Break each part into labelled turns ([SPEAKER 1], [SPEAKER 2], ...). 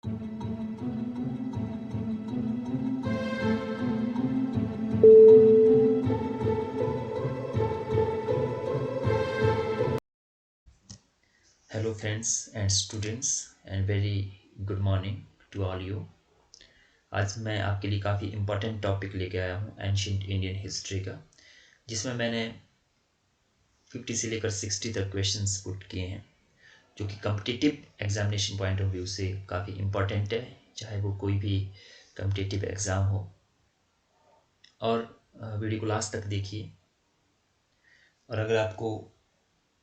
[SPEAKER 1] Hello, friends and students, and very good morning to all you. आज मैं आपके लिए काफ़ी इम्पोर्टेंट टॉपिक लेके आया हूँ एंशियंट इंडियन हिस्ट्री का, जिसमें मैंने 50 से लेकर 60 तक क्वेश्चंस पुट किए हैं, जो कि competitive examination point of view से काफ़ी इम्पोर्टेंट है, चाहे वो कोई भी कम्पिटिटिव एग्ज़ाम हो। और वीडियो को लास्ट तक देखिए, और अगर आपको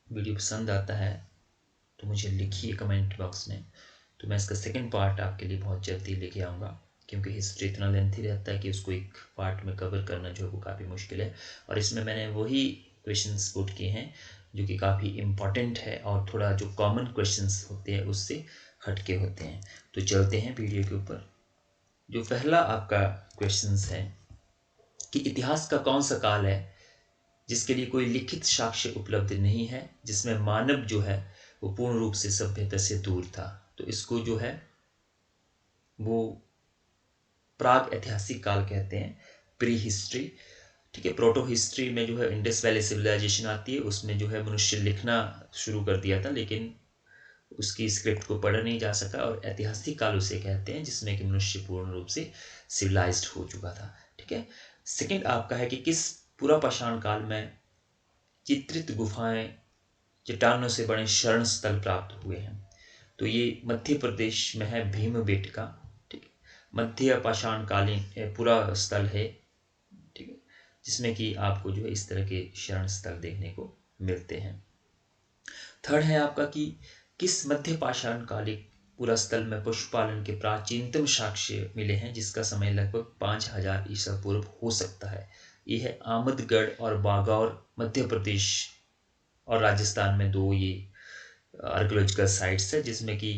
[SPEAKER 1] वीडियो पसंद आता है तो मुझे लिखिए कमेंट बॉक्स में, तो मैं इसका सेकंड पार्ट आपके लिए बहुत जल्दी लेके आऊँगा, क्योंकि हिस्ट्री इतना लेंथी रहता है कि उसको एक पार्ट में कवर करना जो है वो काफ़ी मुश्किल है। और इसमें मैंने वही क्वेश्चंस पुट किए हैं जो कि काफ़ी इम्पॉर्टेंट है और थोड़ा जो कॉमन क्वेश्चंस होते हैं उससे हटके होते हैं। तो चलते हैं वीडियो के ऊपर। जो पहला आपका क्वेश्चंस है कि इतिहास का कौन सा काल है जिसके लिए कोई लिखित साक्ष्य उपलब्ध नहीं है, जिसमें मानव जो है वो पूर्ण रूप से सभ्यता से दूर था। तो इसको जो है वो प्राग ऐतिहासिक काल कहते हैं, प्री हिस्ट्री। ठीक है, प्रोटो हिस्ट्री में जो है इंडस वैली सिविलाइजेशन आती है, उसमें जो है मनुष्य लिखना शुरू कर दिया था, लेकिन उसकी स्क्रिप्ट को पढ़ा नहीं जा सका। और ऐतिहासिक काल उसे कहते हैं जिसमें कि मनुष्य पूर्ण रूप से सिविलाइज्ड हो चुका था। ठीक है, सेकंड आपका है कि किस पूरा पाषाण काल में चित्रित गुफाएं चट्टानों से बने शरण स्थल प्राप्त हुए हैं। तो ये मध्य प्रदेश में है भीमबेटका। ठीक है, मध्य पाषाण कालीन पूरा स्थल है। ठीक है, जिसमें कि आपको जो है इस तरह के शरण स्थल देखने को मिलते हैं। थर्ड है आपका कि किस मध्य पाषाण कालिक पूरा स्थल में पशुपालन के प्राचीनतम साक्ष्य मिले हैं, जिसका समय लगभग 5000 ईसा पूर्व हो सकता है। ये है आमदगढ़ और बागौर, मध्य प्रदेश और राजस्थान में दो ये आर्कियोलॉजिकल साइट्स है जिसमें कि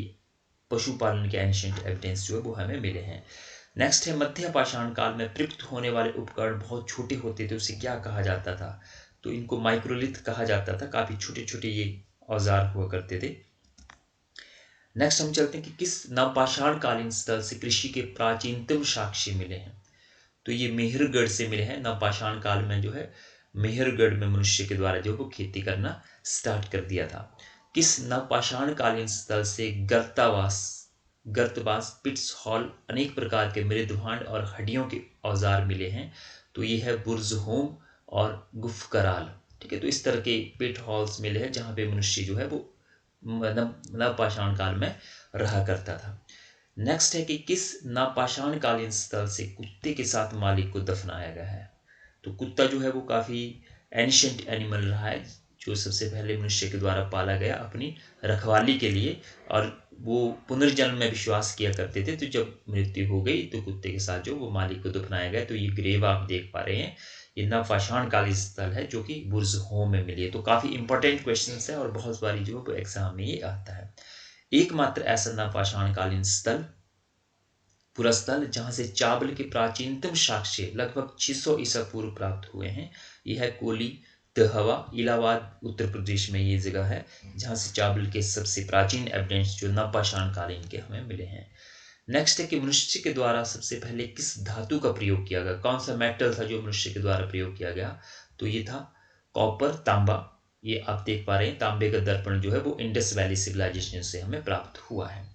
[SPEAKER 1] पशुपालन के एंशिएंट एविडेंस जो है वो हमें मिले हैं। नेक्स्ट है मध्य पाषाण काल में प्रयुक्त होने वाले उपकरण बहुत छोटे होते थे, उसे क्या कहा जाता था? तो इनको माइक्रोलिथ कहा जाता था। काफ़ी छोटे छोटे ये औजार हुआ करते थे। नेक्स्ट हम चलते हैं कि किस नवपाषाण कालीन स्थल से कृषि के प्राचीनतम साक्ष्य मिले हैं। तो ये मेहरगढ़ से मिले हैं। नवपाषाण काल में जो है मेहरगढ़ में मनुष्य के द्वारा जो वो खेती करना स्टार्ट कर दिया था। किस नवपाषाण कालीन स्थल से गर्तवास, पिट्स हॉल, अनेक प्रकार के मृदभांड और हड्डियों के औजार मिले हैं? तो ये है बुर्जहोम और गुफकराल। ठीक है, तो इस तरह के पिट हॉल्स मिले हैं जहाँ पे मनुष्य जो है वो नवपाषाण काल में रहा करता था। नेक्स्ट है कि किस नवपाषाण कालीन स्थल से कुत्ते के साथ मालिक को दफनाया गया है? तो कुत्ता जो है वो काफ़ी एंशिएंट एनिमल रहा है, जो सबसे पहले मनुष्य के द्वारा पाला गया अपनी रखवाली के लिए। और वो पुनर्जन्म में विश्वास किया करते थे, तो जब मृत्यु हो गई तो कुत्ते के साथ जो वो मालिक को दफनाया गया। तो ये ग्रेव आप देख पा रहे हैं, ये नवपाषाण कालीन स्थल है जो कि बुर्जहोम में मिली है। तो काफ़ी इंपॉर्टेंट क्वेश्चन है और बहुत बारी जो है एग्जाम में ये आता है। एकमात्र ऐसा नवपाषाण कालीन स्थल, पूरा स्थल जहां से चावल के प्राचीनतम साक्ष्य लगभग 600 ईसा पूर्व प्राप्त हुए हैं, यह है कोली दहवा, इलाहाबाद उत्तर प्रदेश में ये जगह है जहां से चावल के सबसे प्राचीन एविडेंस जो नवपाषाण कालीन के हमें मिले हैं। नेक्स्ट है कि मनुष्य के द्वारा सबसे पहले किस धातु का प्रयोग किया गया? कौन सा मेटल था जो मनुष्य के द्वारा प्रयोग किया गया? तो ये था कॉपर, तांबा। ये आप देख पा रहे हैं, तांबे का दर्पण जो है वो इंडस वैली सिविलाइजेशन से हमें प्राप्त हुआ है।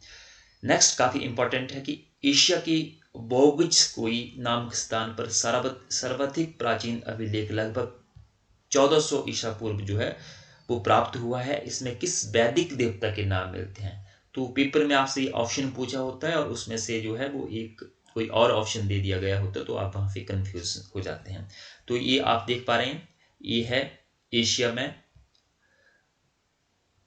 [SPEAKER 1] नेक्स्ट काफी इंपॉर्टेंट है कि एशिया की बोगजकोई नामक स्थान पर सर्वाधिक प्राचीन अभिलेख लगभग 1400 ईसा पूर्व जो है वो प्राप्त हुआ है। इसमें किस वैदिक देवता के नाम मिलते हैं? तो पेपर में आपसे ऑप्शन पूछा होता है और उसमें से जो है वो एक कोई और ऑप्शन दे दिया गया होता है, तो आप वहां पे कंफ्यूज हो जाते हैं। तो ये आप देख पा रहे हैं, ये है एशिया में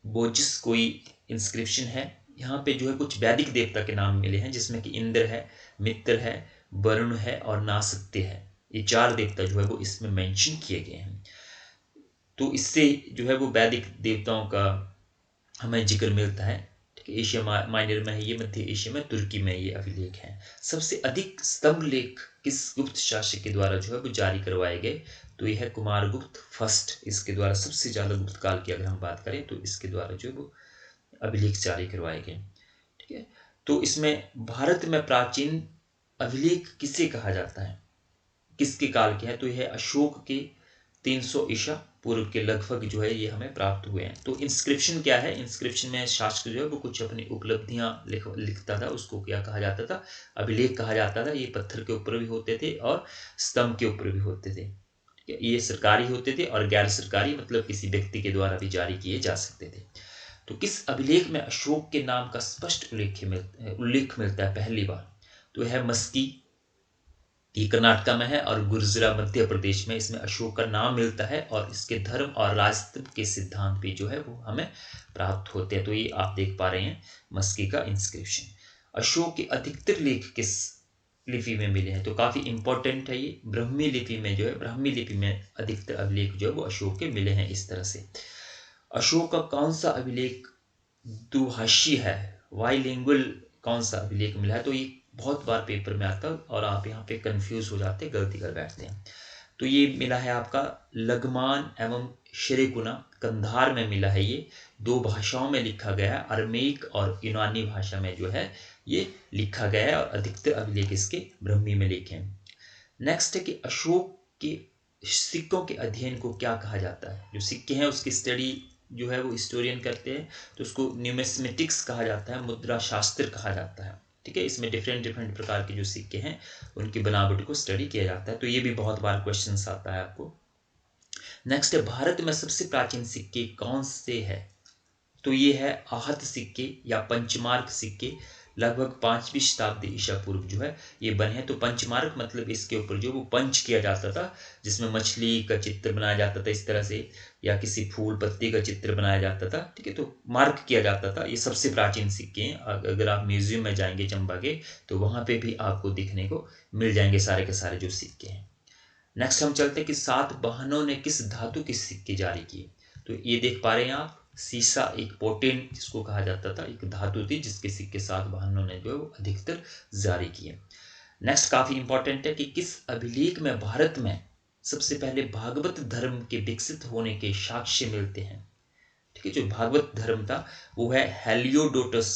[SPEAKER 1] बोजिस कोई इंस्क्रिप्शन है। यहाँ पे जो है कुछ वैदिक देवता के नाम मिले हैं, जिसमें कि इंद्र है, मित्र है, वरुण है और नासत्य है। ये चार देवता जो है वो इसमें मेंशन किए गए हैं। तो इससे जो है वो वैदिक देवताओं का हमें जिक्र मिलता है। ठीक है, एशिया माइनर में है ये, मध्य एशिया में तुर्की में ये अभिलेख है। सबसे अधिक स्तंभ लेख किस गुप्त शासक के द्वारा जो है वो जारी करवाए गए? तो यह है कुमारगुप्त फर्स्ट। इसके द्वारा सबसे ज्यादा गुप्त काल की अगर हम बात करें तो इसके द्वारा जो है वो अभिलेख जारी करवाए गए। ठीक है, तो इसमें भारत में प्राचीन अभिलेख किसे कहा जाता है, किसके काल के हैं, तो यह अशोक के 300 ईसा पूर्व के लगभग जो है ये हमें प्राप्त हुए हैं। तो इंस्क्रिप्शन क्या है, इंस्क्रिप्शन में शासक जो है वो कुछ अपनी उपलब्धियां लिखता था, उसको क्या कहा जाता था, अभिलेख कहा जाता था। ये पत्थर के ऊपर भी होते थे और स्तंभ के ऊपर भी होते थे। ये सरकारी होते थे और गैर सरकारी मतलब किसी व्यक्ति के द्वारा भी जारी किए जा सकते थे। तो किस अभिलेख में अशोक के नाम का स्पष्ट उल्लेख मिलता है पहली बार, तो यह मस्की, ये कर्नाटका में है, और गुर्जरा मध्य प्रदेश में इसमें अशोक का नाम मिलता है और इसके धर्म और राजतंत्र के सिद्धांत भी जो है वो हमें प्राप्त होते हैं। तो ये आप देख पा रहे हैं मस्की का इंस्क्रिप्शन। अशोक के अधिकतर लेख किस लिपि में मिले हैं, तो काफी इंपॉर्टेंट है ये, ब्राह्मी लिपि में जो है, ब्राह्मी लिपि में अधिकतर अभिलेख जो है वो अशोक के मिले हैं इस तरह से। अशोक का कौन सा अभिलेख दुभाषी है, बाइलिंगुअल कौन सा अभिलेख मिला है, तो ये बहुत बार पेपर में आता है और आप यहाँ पे कंफ्यूज हो जाते हैं, गलती कर बैठते हैं। तो ये मिला है आपका लगमान एवं शरेकुना, कंधार में मिला है। ये 2 भाषाओं में लिखा गया है, अरमेइक और यूनानी भाषा में जो है ये लिखा गया है और अधिकतर अभिलेख इसके ब्राह्मी में लिखे हैं। नेक्स्ट है कि अशोक के सिक्कों के अध्ययन को क्या कहा जाता है, जो सिक्के हैं उसकी स्टडी जो है वो हिस्टोरियन करते हैं, तो उसको न्यूमिस्मेटिक्स कहा जाता है, मुद्रा शास्त्र कहा जाता है। ठीक है, इसमें डिफरेंट प्रकार के जो सिक्के हैं उनकी बनावट को स्टडी किया जाता है। तो ये भी बहुत बार क्वेश्चन आता है आपको। नेक्स्ट है, भारत में सबसे प्राचीन सिक्के कौन से है, तो ये है आहत सिक्के या पंचमार्क सिक्के, लगभग 5वीं शताब्दी ईसा पूर्व जो है ये बने हैं। तो पंचमार्क मतलब इसके ऊपर जो वो पंच किया जाता था, जिसमें मछली का चित्र बनाया जाता था इस तरह से, या किसी फूल पत्ती का चित्र बनाया जाता था। ठीक है, तो मार्क किया जाता था। ये सबसे प्राचीन सिक्के हैं। अगर आप म्यूजियम में जाएंगे चंबा के, तो वहां पे भी आपको दिखने को मिल जाएंगे सारे के सारे जो सिक्के हैं। नेक्स्ट हम चलते हैं कि सातवाहनों ने किस धातु के सिक्के जारी किए, तो ये देख पा रहे हैं आप, सीसा एक पोटेंट जिसको कहा जाता था, एक धातु थी जिसके सिक्के सातवाहनों ने जो है वो अधिकतर जारी किए। नेक्स्ट काफी इंपॉर्टेंट है कि किस अभिलेख में भारत में सबसे पहले भागवत धर्म के विकसित होने के साक्ष्य मिलते हैं। ठीक है, जो भागवत धर्म था वो है हेलियोडोटस।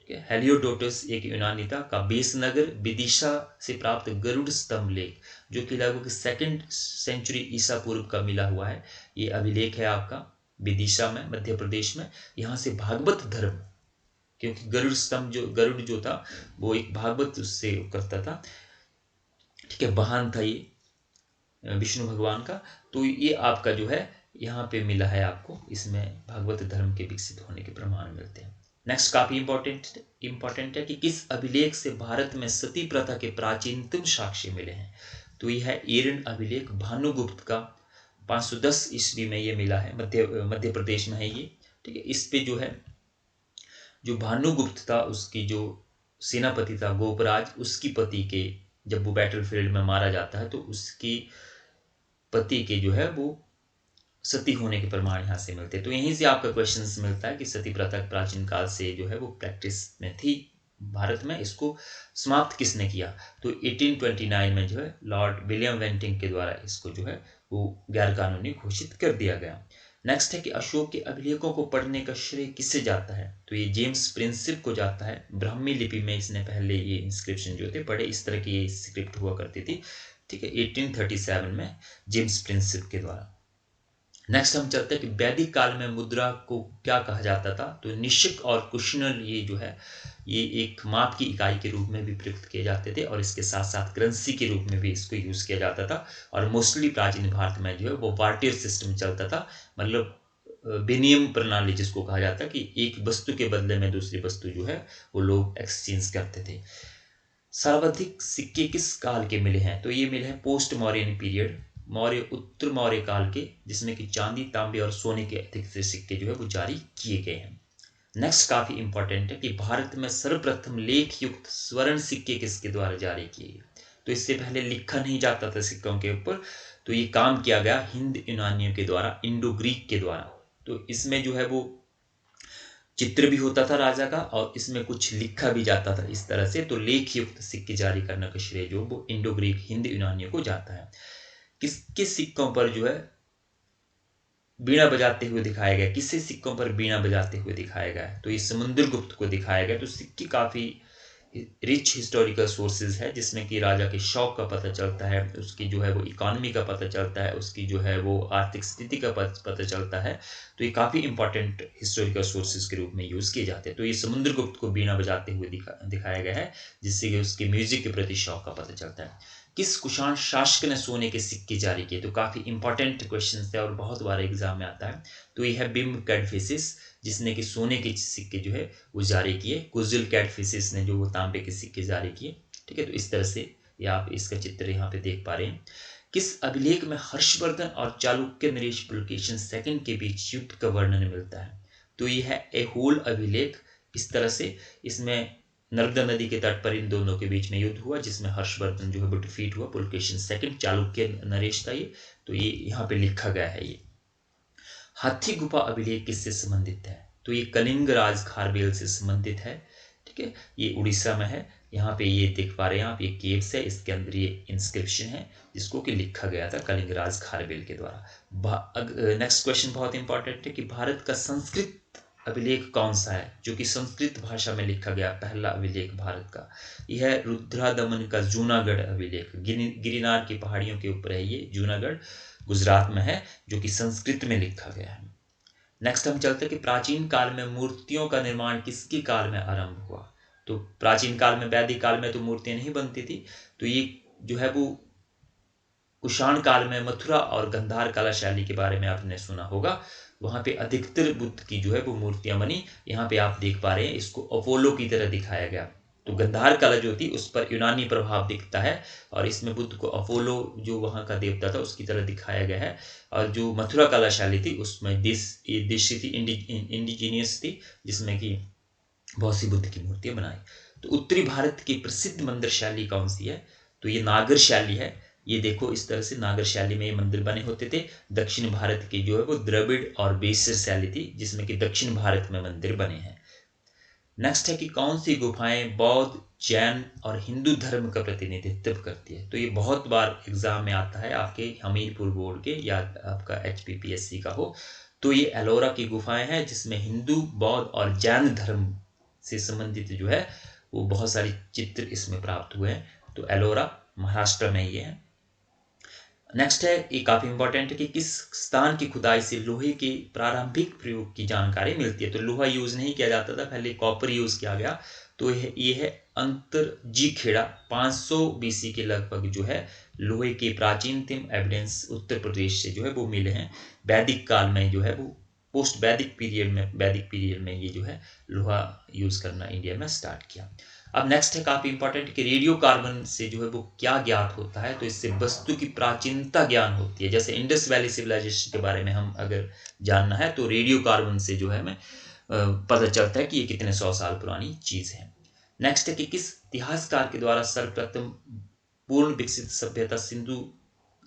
[SPEAKER 1] हेलियोडोटस एक यूनानी था का बेसनगर विदिशा से प्राप्त गरुड़ स्तंभ लेख, जो कि लगभग 2nd सेंचुरी ईसा पूर्व का मिला हुआ है। ये अभिलेख है आपका विदिशा में, मध्य प्रदेश में। यहाँ से भागवत धर्म, क्योंकि गरुड़ स्तंभ जो गरुड़ जो था वो एक भागवत उससे करता था। ठीक है, वाहन था ये विष्णु भगवान का। तो ये आपका जो है यहाँ पे मिला है आपको, इसमें भागवत धर्म के विकसित होने के प्रमाण मिलते हैं। नेक्स्ट काफी इंपॉर्टेंट है कि किस अभिलेख से भारत में सती प्रथा के प्राचीनतम साक्ष्य मिले हैं, तो यह है एरन अभिलेख भानुगुप्त का, 510 ईस्वी में ये मिला है, मध्य प्रदेश में है ये। ठीक है, इस पे जो है जो भानुगुप्त था उसकी जो सेनापति था गोपराज, उसकी पति के जब वो बैटलफील्ड में मारा जाता है तो उसकी पति के जो है वो सती होने के प्रमाण यहाँ से मिलते हैं। तो यहीं से आपका क्वेश्चन मिलता है कि सती प्रथा प्राचीन काल से जो है वो प्रैक्टिस में थी भारत में, इसको समाप्त किसने किया, तो 1829 में जो है लॉर्ड विलियम वेंटिंग के द्वारा इसको जो है वो गैर कानूनी घोषित कर दिया गया। नेक्स्ट है कि अशोक के अभिलेखों को पढ़ने का श्रेय किससे जाता है, तो ये जेम्स प्रिंसिप को जाता है। ब्राह्मी लिपि में इसने पहले ये इंस्क्रिप्शन जो थे पढ़े, इस तरह की ये स्क्रिप्ट हुआ करती थी। ठीक है, 1837 में जेम्स प्रिंसिप के द्वारा। नेक्स्ट हम चलते हैं कि वैदिक काल में मुद्रा को क्या कहा जाता था, तो निश्चक और कुशनल ये जो है ये एक माप की इकाई के रूप में भी प्रयुक्त किए जाते थे, और इसके साथ साथ करेंसी के रूप में भी इसको यूज किया जाता था। और मोस्टली प्राचीन भारत में जो है वो बार्टर सिस्टम चलता था, मतलब विनिमय प्रणाली जिसको कहा जाता है कि एक वस्तु के बदले में दूसरी वस्तु जो है वो लोग एक्सचेंज करते थे। सर्वाधिक सिक्के किस काल के मिले हैं, तो ये मिले हैं पोस्ट मौर्यन पीरियड, मौर्य उत्तर मौर्य काल के, जिसमें कि चांदी तांबे और सोने के अधिक से सिक्के जो है वो जारी किए गए हैं। नेक्स्ट काफी इंपॉर्टेंट है कि भारत में सर्वप्रथम लेख युक्त स्वर्ण सिक्के किसके द्वारा जारी किए गए, तो इससे पहले लिखा नहीं जाता था सिक्कों के ऊपर, तो ये काम किया गया हिंद यूनानियों के द्वारा, इंडो ग्रीक के द्वारा। तो इसमें जो है वो चित्र भी होता था राजा का और इसमें कुछ लिखा भी जाता था इस तरह से। तो लेख युक्त सिक्के जारी करने का श्रेय जो वो इंडो ग्रीक हिंद यूनानियों को जाता है। किसके सिक्कों पर जो है बीणा बजाते हुए दिखाया गया। किससे सिक्कों पर बीणा बजाते हुए दिखाया गया है? तो ये समुद्रगुप्त को दिखाया गया। तो सिक्के काफ़ी रिच हिस्टोरिकल सोर्सेज है, जिसमें कि राजा के शौक का पता चलता है, उसकी जो है वो इकोनॉमी का पता चलता है, उसकी जो है वो आर्थिक स्थिति का पता चलता है। तो ये काफ़ी इंपॉर्टेंट हिस्टोरिकल सोर्सेज के रूप में यूज़ किए जाते हैं। तो ये समुद्रगुप्त को बीणा बजाते हुए दिखाया गया है, जिससे कि उसके म्यूजिक के प्रति शौक का पता चलता है। किस कुषाण शासक ने सोने के सिक्के जारी किए? तो काफ़ी इंपॉर्टेंट क्वेश्चन है और बहुत बार एग्जाम में आता है। तो ये है बिम्ब कैडफिसिस, जिसने कि सोने के सिक्के जो है वो जारी किए। कुजुल कैडफिसिस ने जो वो तांबे के सिक्के जारी किए। ठीक है, तो इस तरह से ये आप इसका चित्र यहाँ पे देख पा रहे हैं। किस अभिलेख में हर्षवर्धन और चालुक्य नरेश पुलकेशिन सेकंड के बीच युद्ध का वर्णन मिलता है? तो ये है एहोल अभिलेख। इस तरह से इसमें नर्मदा नदी के तट पर इन दोनों के बीच में युद्ध हुआ, जिसमें हर्षवर्धन जो है वो डिफीट हुआ, पुलकेशिन सेकंड, चालुक्य नरेश था ये। तो ये यहाँ पे लिखा गया है। ये हाथी गुफा अभिलेख किससे संबंधित है? तो ये कलिंग राज खारबेल से संबंधित है। ठीक है, ये उड़ीसा में है। यहाँ पे ये देख पा रहे हैं आप, ये केव्स है, इसके अंदर ये इंस्क्रिप्शन है जिसको कि लिखा गया था कलिंग राज खारबेल के द्वारा। नेक्स्ट क्वेश्चन बहुत इंपॉर्टेंट है कि भारत का संस्कृत अभिलेख कौन सा है जो कि संस्कृत भाषा में लिखा गया? पहला अभिलेख भारत का यह है रुद्रादमन का जूनागढ़ अभिलेख। गिरिनार की पहाड़ियों के ऊपर है ये, जूनागढ़ गुजरात में है, जो कि संस्कृत में लिखा गया है। नेक्स्ट हम चलते हैं कि प्राचीन काल में मूर्तियों का निर्माण किसके काल में आरंभ हुआ? तो प्राचीन काल में, वैदिक काल में तो मूर्तियां नहीं बनती थी। तो ये जो है वो कुषाण काल में मथुरा और गंधार कला शैली के बारे में आपने सुना होगा। वहां पे अधिकतर बुद्ध की जो है वो मूर्तियां बनी। यहाँ पे आप देख पा रहे हैं, इसको अपोलो की तरह दिखाया गया। तो गंधार कला जो थी उस पर यूनानी प्रभाव दिखता है, और इसमें बुद्ध को अपोलो जो वहां का देवता था उसकी तरह दिखाया गया है। और जो मथुरा कला शैली थी उसमें देशी थी, इंडिजीनियस थी, जिसमें कि बहुत सी बुद्ध की मूर्तियां बनाई। तो उत्तरी भारत की प्रसिद्ध मंदिर शैली कौन सी है? तो ये नागर शैली है। ये देखो, इस तरह से नागर शैली में ये मंदिर बने होते थे। दक्षिण भारत की जो है वो द्रविड़ और बेसर शैली थी, जिसमें कि दक्षिण भारत में मंदिर बने हैं। नेक्स्ट है कि कौन सी गुफाएं बौद्ध, जैन और हिंदू धर्म का प्रतिनिधित्व करती है? तो ये बहुत बार एग्जाम में आता है, आपके हमीरपुर बोर्ड के या आपका HPPSC का हो। तो ये एलोरा की गुफाएं हैं, जिसमें हिंदू, बौद्ध और जैन धर्म से संबंधित जो है वो बहुत सारे चित्र इसमें प्राप्त हुए हैं। तो एलोरा महाराष्ट्र में ये है। नेक्स्ट है, ये काफी इंपॉर्टेंट है कि किस स्थान की खुदाई से लोहे के प्रारंभिक प्रयोग की जानकारी मिलती है? तो लोहा यूज नहीं किया जाता था, पहले कॉपर यूज किया गया। तो ये है अंतरजी खेड़ा, 500 BC के लगभग जो है लोहे के प्राचीनतम एविडेंस उत्तर प्रदेश से जो है वो मिले हैं। वैदिक काल में जो है वो पोस्ट वैदिक पीरियड में ये जो है लोहा यूज करना इंडिया में स्टार्ट किया। अब नेक्स्ट है काफी इंपॉर्टेंट कि रेडियो कार्बन से जो है वो क्या ज्ञात होता है? तो इससे वस्तु की प्राचीनता ज्ञान होती है। जैसे इंडस वैली सिविलाइजेशन के बारे में हम अगर जानना है तो रेडियो कार्बन से जो है हमें पता चलता है कि ये कितने 100 साल पुरानी चीज है। नेक्स्ट है कि किस इतिहासकार के द्वारा सर्वप्रथम पूर्ण विकसित सभ्यता सिंधु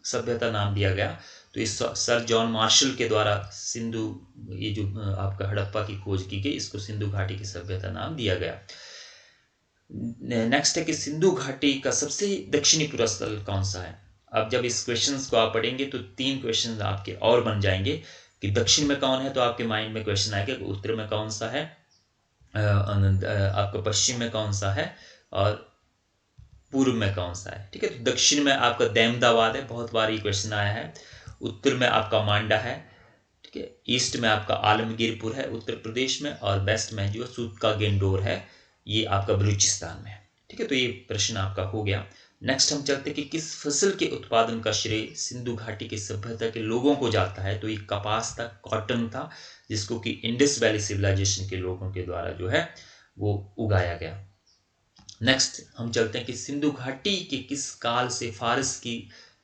[SPEAKER 1] सभ्यता नाम दिया गया? तो इस सर जॉन मार्शल के द्वारा सिंधु, ये जो आपका हड़प्पा की खोज की गई, इसको सिंधु घाटी की सभ्यता नाम दिया गया। नेक्स्ट है कि सिंधु घाटी का सबसे दक्षिणी पूर्व स्थल कौन सा है? अब जब इस क्वेश्चंस को आप पढ़ेंगे तो 3 क्वेश्चन आपके और बन जाएंगे कि दक्षिण में कौन है, तो आपके माइंड में क्वेश्चन आएगा कि उत्तर में कौन सा है, आपका पश्चिम में कौन सा है, और पूर्व में कौन सा है। ठीक है, तो दक्षिण में आपका दहमदाबाद है, बहुत बार ये क्वेश्चन आया है। उत्तर में आपका मांडा है। ठीक है, ईस्ट में आपका आलमगीरपुर है उत्तर प्रदेश में, और वेस्ट में जो सूत का गेंडोर है, ये आपका बलूचिस्तान में है। ठीक है, तो ये प्रश्न आपका हो गया। नेक्स्ट हम चलते हैं कि किस फसल के उत्पादन का श्रेय सिंधु घाटी की सभ्यता के लोगों को जाता है? तो ये कपास था, कॉटन था, जिसको कि इंडस वैली सिविलाइजेशन के लोगों के द्वारा जो है वो उगाया गया। नेक्स्ट हम चलते हैं कि सिंधु घाटी के किस काल से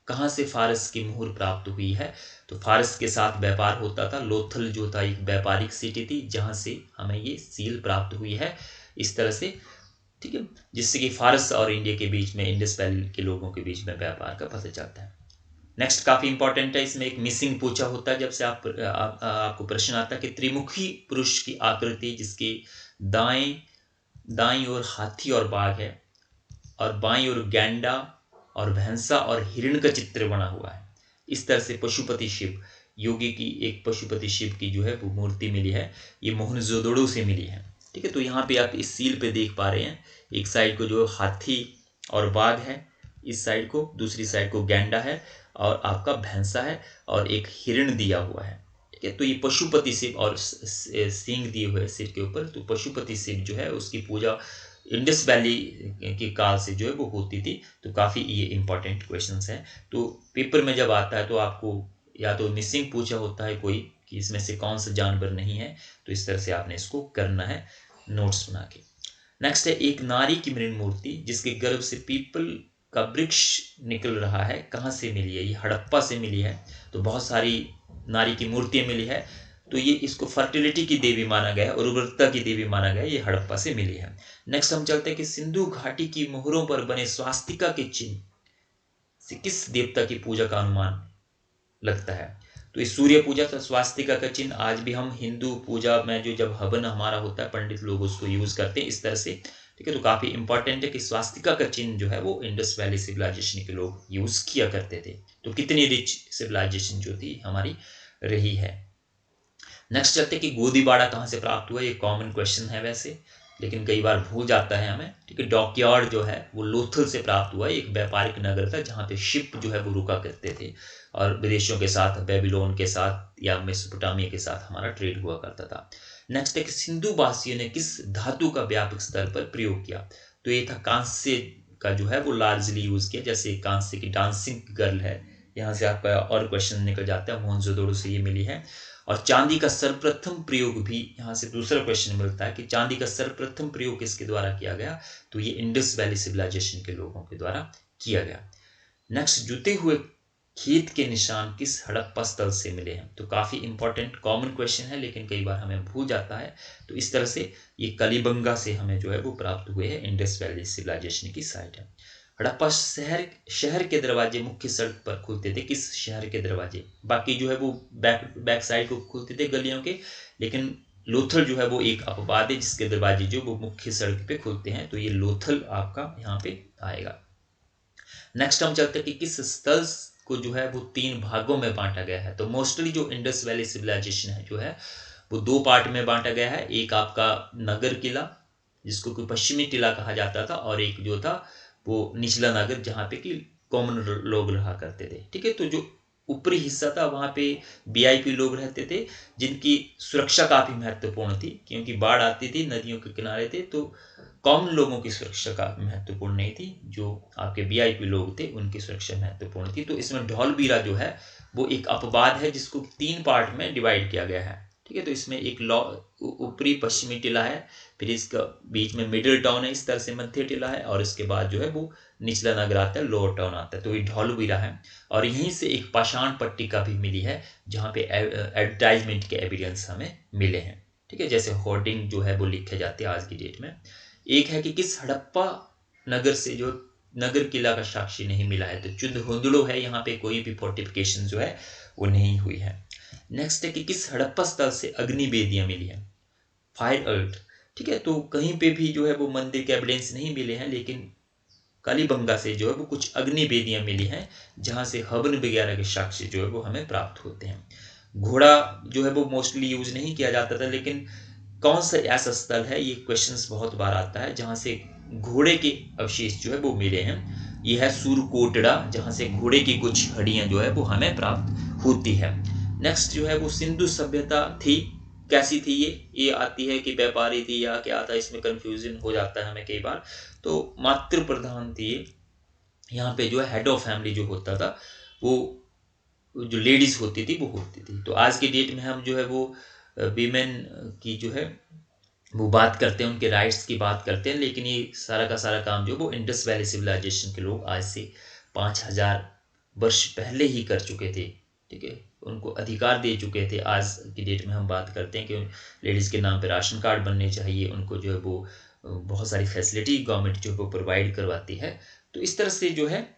[SPEAKER 1] कहाँ से फारस की मुहर प्राप्त हुई है? तो फारस के साथ व्यापार होता था। लोथल जो था एक व्यापारिक सिटी थी, जहां से हमें ये सील प्राप्त हुई है इस तरह से। ठीक है, जिससे कि फारस और इंडिया के बीच में, इंडस वैली के लोगों के बीच में व्यापार का पता चलता है। नेक्स्ट काफी इंपॉर्टेंट है, इसमें एक मिसिंग पूछा होता है जब से आपको प्रश्न आता है कि त्रिमुखी पुरुष की आकृति जिसकी दाएं ओर हाथी और बाघ है, और बाईं ओर गैंडा और भैंसा और हिरण का चित्र बना हुआ है। इस तरह से पशुपति शिव, योगी की एक पशुपति शिव की जो है वो मूर्ति मिली है, ये मोहनजोदड़ो से मिली है। ठीक है, तो यहाँ पे आप इस सील पे देख पा रहे हैं, एक साइड को जो हाथी और बाघ है, इस साइड को, दूसरी साइड को गैंडा है और आपका भैंसा है और एक हिरण दिया हुआ है। ठीक है, तो ये पशुपति शिव और सींग दिए हुए सिर के ऊपर, तो पशुपति शिव जो है उसकी पूजा इंडस वैली के काल से जो है वो होती थी। तो काफ़ी ये इंपॉर्टेंट क्वेश्चंस हैं। तो पेपर में जब आता है तो आपको या तो मिसिंग पूछा होता है कोई कि इसमें से कौन सा जानवर नहीं है, तो इस तरह से आपने इसको करना है नोट्स बना के। नेक्स्ट है एक नारी की मृण मूर्ति जिसके गर्भ से पीपल का वृक्ष निकल रहा है, कहाँ से मिली है? ये हड़प्पा से मिली है। तो बहुत सारी नारी की मूर्तियां मिली है, तो ये इसको फर्टिलिटी की देवी माना गया है और उर्वरता की देवी माना गया है, ये हड़प्पा से मिली है। नेक्स्ट हम चलते हैं कि सिंधु घाटी की मोहरों पर बने स्वास्तिका के चिन्ह से किस देवता की पूजा का अनुमान लगता है? तो इस सूर्य पूजा का स्वास्तिका का चिन्ह आज भी हम हिंदू पूजा में जो जब हवन हमारा होता है पंडित लोग उसको यूज करते हैं इस तरह से। ठीक है, तो काफी इंपॉर्टेंट है कि स्वास्तिका का चिन्ह जो है वो इंडस वैली सिविलाइजेशन के लोग यूज किया करते थे। तो कितनी रिच सिविलाइजेशन जो थी हमारी रही है। नेक्स्ट चलते कि गोदीबाड़ा कहाँ से प्राप्त हुआ? ये कॉमन क्वेश्चन है वैसे, लेकिन कई बार भूल जाता है हमें। ठीक है, डॉकयार्ड जो है वो लोथल से प्राप्त हुआ, एक व्यापारिक नगर था जहाँ पे शिप जो है वो रुका करते थे और विदेशियों के साथ, बेबीलोन के साथ या मेसोपोटामिया के साथ हमारा ट्रेड हुआ करता था। नेक्स्ट है कि सिंधु वासियों ने किस धातु का व्यापक स्तर पर प्रयोग किया? तो ये था कांस्य का जो है वो लार्जली यूज किया, जैसे कांस्य की डांसिंग गर्ल है, यहाँ से आपका और क्वेश्चन निकल जाता है, मोहनजोदड़ो से ये मिली है। और चांदी का सर्वप्रथम प्रयोग भी यहाँ से दूसरा क्वेश्चन मिलता है कि चांदी का सर्वप्रथम प्रयोग किसके द्वारा किया गया? तो ये इंडस वैली सिविलाइजेशन के लोगों के द्वारा किया गया। नेक्स्ट, जुते हुए खेत के निशान किस हड़प्पा स्थल से मिले हैं? तो काफी इंपॉर्टेंट कॉमन क्वेश्चन है, लेकिन कई बार हमें भूल जाता है। तो इस तरह से ये कलिबंगा से हमें जो है वो प्राप्त हुए हैं, इंडस वैली सिविलाइजेशन की साइट है। हड़प्पा शहर के दरवाजे मुख्य सड़क पर खुलते थे, किस शहर के दरवाजे? बाकी जो है वो बैक साइड को खुलते थे गलियों के, लेकिन लोथल जो है वो एक अपवाद है जिसके दरवाजे जो वो मुख्य सड़क पे खुलते हैं। तो ये लोथल आपका यहाँ पे आएगा। नेक्स्ट हम चलते हैं कि किस स्थल को जो है वो 3 भागों में बांटा गया है? तो मोस्टली जो इंडस वैली सिविलाइजेशन है जो है वो 2 पार्ट में बांटा गया है। एक आपका नगर किला जिसको कोई पश्चिमी टिला कहा जाता था, और एक जो था वो निचला नगर जहाँ पे कि कॉमन लोग रहा करते थे। ठीक है, तो जो ऊपरी हिस्सा था वहाँ पे वीआईपी लोग रहते थे जिनकी सुरक्षा काफी महत्वपूर्ण थी, क्योंकि बाढ़ आती थी, नदियों के किनारे थे, तो कॉमन लोगों की सुरक्षा काफी महत्वपूर्ण नहीं थी, जो आपके वीआईपी लोग थे उनकी सुरक्षा महत्वपूर्ण थी। तो इसमें ढोलबीरा जो है वो एक अपवाद है जिसको 3 पार्ट में डिवाइड किया गया है। ठीक है, तो इसमें एक ऊपरी पश्चिमी टिला है, फिर इसका बीच में मिडिल टाउन है, इस तरह से मध्य टिला है, और इसके बाद जो है वो निचला नगर आता है, लोअर टाउन आता है। तो ये ढोलबीरा है, और यहीं से एक पाषाण पट्टिका भी मिली है जहाँ पे एडवर्टाइजमेंट के एविडेंस हमें मिले हैं। ठीक है, जैसे होर्डिंग जो है वो लिखे जाते हैं आज की डेट में। एक है कि किस हड़प्पा नगर से जो नगर किला का साक्षी नहीं मिला है? तो चुदहुंदड़ो है, यहाँ पे कोई भी फोर्टिफिकेशन जो है वो नहीं हुई है। नेक्स्ट है कि किस हड़प्पा स्थल से अग्नि वेदियां मिली है? Fire earth. ठीक है, तो कहीं पे भी जो है वो मंदिर के एविडेंस नहीं मिले हैं, लेकिन कालीबंगा से जो है वो कुछ अग्नि वेदियां मिली हैं जहां से हवन वगैरह के साक्ष्य जो है वो हमें प्राप्त होते हैं। घोड़ा जो है वो मोस्टली यूज नहीं किया जाता था, लेकिन कौन सा ऐसा स्थल है, ये क्वेश्चंस बहुत बार आता है, जहां से घोड़े के अवशेष जो है वो मिले हैं? ये है सूरकोटड़ा, जहां से घोड़े की कुछ हड्डियां जो है वो हमें प्राप्त होती है। नेक्स्ट जो है वो सिंधु सभ्यता थी, कैसी थी? ये आती है कि व्यापारी थी या क्या था, इसमें कंफ्यूजन हो जाता है हमें कई बार। तो मातृ प्रधान थी। यहाँ पे जो है हेड ऑफ फैमिली जो होता था वो जो लेडीज होती थी वो होती थी। तो आज के डेट में हम जो है वो वीमेन की जो है वो बात करते हैं, उनके राइट्स की बात करते हैं, लेकिन ये सारा का सारा काम जो वो इंडस वैली सिविलाइजेशन के लोग आज से 5000 वर्ष पहले ही कर चुके थे। ठीक है, उनको अधिकार दे चुके थे। आज की डेट में हम बात करते हैं कि लेडीज़ के नाम पे राशन कार्ड बनने चाहिए, उनको जो है वो बहुत सारी फैसिलिटी गवर्नमेंट जो है वो प्रोवाइड करवाती है। तो इस तरह से जो है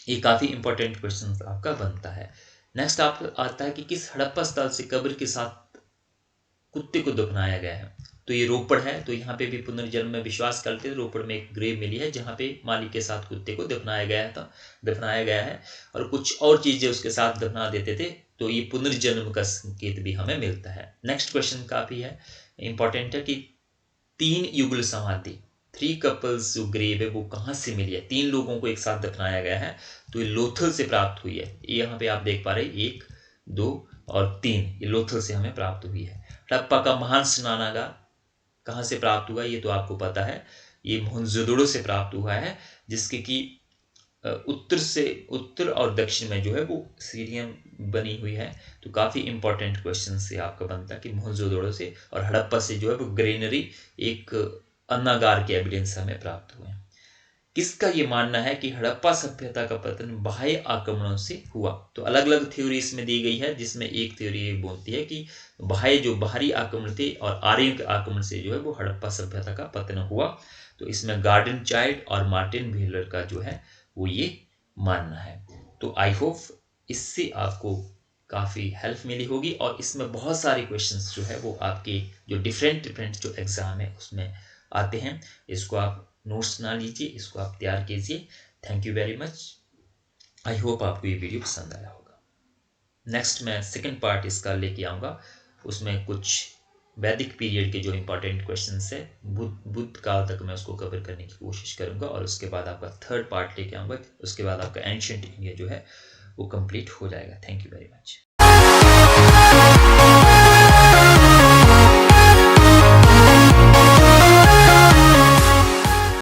[SPEAKER 1] ये काफ़ी इंपॉर्टेंट क्वेश्चन आपका बनता है। नेक्स्ट आप आता है कि किस हड़प्पा स्थल से कब्र के साथ कुत्ते को दफनाया गया है? तो ये रोपड़ है, तो यहाँ पे भी पुनर्जन्म में विश्वास करते थे। रोपड़ में एक ग्रेव मिली है जहाँ पे मालिक के साथ कुत्ते को दफनाया गया है और कुछ और चीजें उसके साथ दफना देते थे। तो ये पुनर्जन्म का संकेत भी हमें मिलता है। नेक्स्ट क्वेश्चन काफी है इंपॉर्टेंट है कि 3 युगल समाधि, 3 कपल्स जो ग्रेव है वो कहाँ से मिली है? 3 लोगों को एक साथ दफनाया गया है, तो ये लोथल से प्राप्त हुई है। यहाँ पे आप देख पा रहे 1, 2 और 3, ये लोथल से हमें प्राप्त हुई है। हड़प्पा का महान स्नानागार कहाँ से प्राप्त हुआ ये तो आपको पता है, ये मोहनजोदड़ो से प्राप्त हुआ है, जिसके कि उत्तर और दक्षिण में जो है वो सीढ़ियाँ बनी हुई है। तो काफ़ी इंपॉर्टेंट क्वेश्चन से आपका बनता है कि मोहनजोदड़ो से और हड़प्पा से जो है वो ग्रेनरी एक अन्नागार के एविडेंस हमें प्राप्त हुए हैं। किसका ये मानना है कि हड़प्पा सभ्यता का पतन बाह्य आक्रमणों से हुआ? तो अलग अलग थ्योरी इसमें दी गई है, जिसमें एक थ्योरी ये बोलती है कि बाहरी आक्रमण थे और आर्यों के आक्रमण से जो है वो हड़प्पा सभ्यता का पतन हुआ। तो इसमें गार्डन चाइल्ड और मार्टिन व्हीलर का जो है वो ये मानना है। तो आई होप इससे आपको काफ़ी हेल्प मिली होगी, और इसमें बहुत सारे क्वेश्चंस जो है वो आपके जो डिफरेंट जो एग्ज़ाम है उसमें आते हैं। इसको आप नोट्स ना लीजिए, इसको आप तैयार कीजिए। Thank you very much. I hope आपको ये वीडियो पसंद आया होगा। नेक्स्ट मैं सेकंड पार्ट इसका लेके आऊँगा, उसमें कुछ वैदिक पीरियड के जो इंपॉर्टेंट क्वेश्चंस है बुद्ध काल तक मैं उसको कवर करने की कोशिश करूंगा, और उसके बाद आपका थर्ड पार्ट लेके आऊँगा। उसके बाद आपका एंशिएंट इंडिया जो है वो कंप्लीट हो जाएगा। Thank you very much.